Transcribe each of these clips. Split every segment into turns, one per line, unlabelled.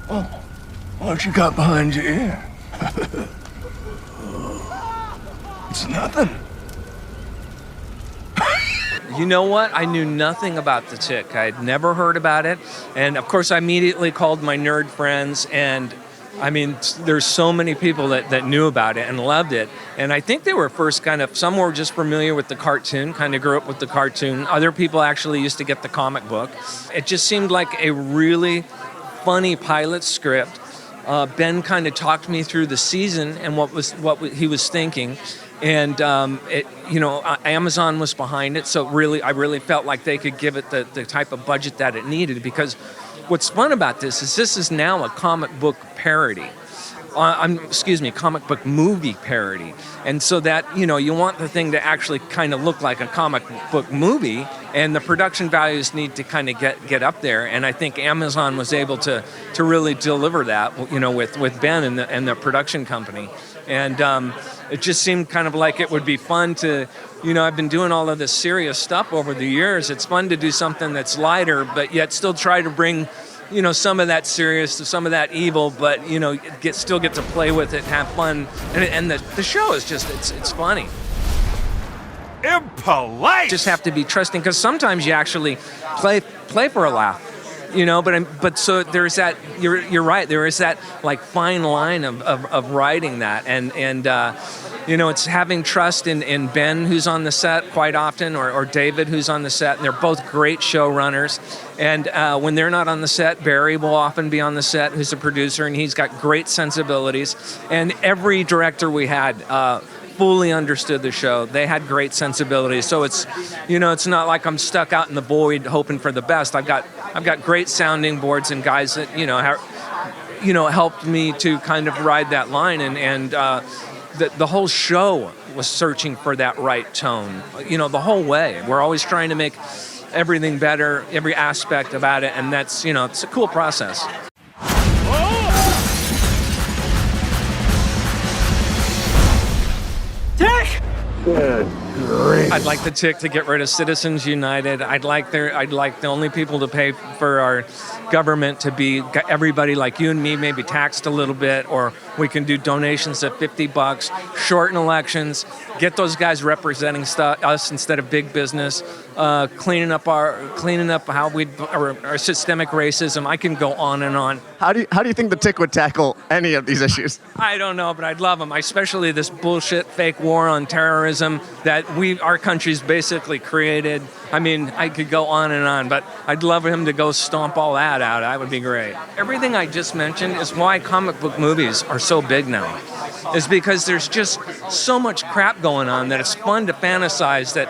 Oh, what you got behind your ear? It's nothing.
You know what? I knew nothing about the Tick. I'd never heard about it. And of course, I immediately called my nerd friends. And I mean, there's so many people that knew about it and loved it. And I think they were first some were just familiar with the cartoon, kind of grew up with the cartoon. Other people actually used to get the comic book. It just seemed like a really funny pilot script. Ben kind of talked me through the season and what he was thinking. And Amazon was behind it, so I really felt like they could give it the type of budget that it needed. Because what's fun about this is now a comic book parody. Comic book movie parody. And so that, you want the thing to actually kind of look like a comic book movie, and the production values need to kind of get up there. And I think Amazon was able to really deliver that, with Ben and the production company. And it just seemed kind of like it would be fun to, I've been doing all of this serious stuff over the years. It's fun to do something that's lighter, but yet still try to bring, some of that serious, some of that evil, but, still get to play with it, have fun. And the show is just, it's funny.
Impolite!
Just have to be trusting, because sometimes you actually play for a laugh. But so there's that. You're right. There is that like fine line of writing that, and it's having trust in Ben, who's on the set quite often, or David, who's on the set, and they're both great showrunners. And when they're not on the set, Barry will often be on the set, who's a producer, and he's got great sensibilities. And every director we had fully understood the show. They had great sensibilities. So it's not like I'm stuck out in the void hoping for the best. I've got great sounding boards and guys that helped me to kind of ride that line, and the whole show was searching for that right tone. The whole way. We're always trying to make everything better, every aspect about it, and that's it's a cool process.
Good grief.
I'd like the Tick to get rid of Citizens United. I'd like the only people to pay for our government to be everybody like you and me, maybe taxed a little bit, or we can do donations of $50, shorten elections, get those guys representing us instead of big business, cleaning up how our systemic racism. I can go on and on.
How do you think the Tick would tackle any of these issues?
I don't know, but I'd love them, especially this bullshit fake war on terrorism that our country's basically created. I mean, I could go on and on, but I'd love him to go stomp all that out. That would be great. Everything I just mentioned is why comic book movies are so big now, is because there's just so much crap going on that it's fun to fantasize that,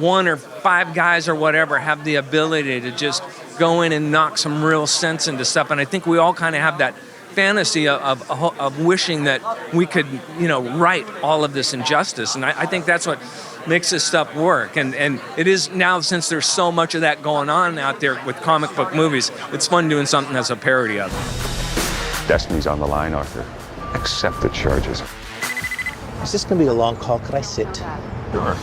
one or five guys or whatever have the ability to just go in and knock some real sense into stuff. And I think we all kind of have that fantasy of wishing that we could, right all of this injustice. And I think that's what makes this stuff work. And it is now, since there's so much of that going on out there with comic book movies, it's fun doing something that's a parody of it.
Destiny's on the line, Arthur. Accept the charges.
Is this going to be a long call? Could I sit?
Sure.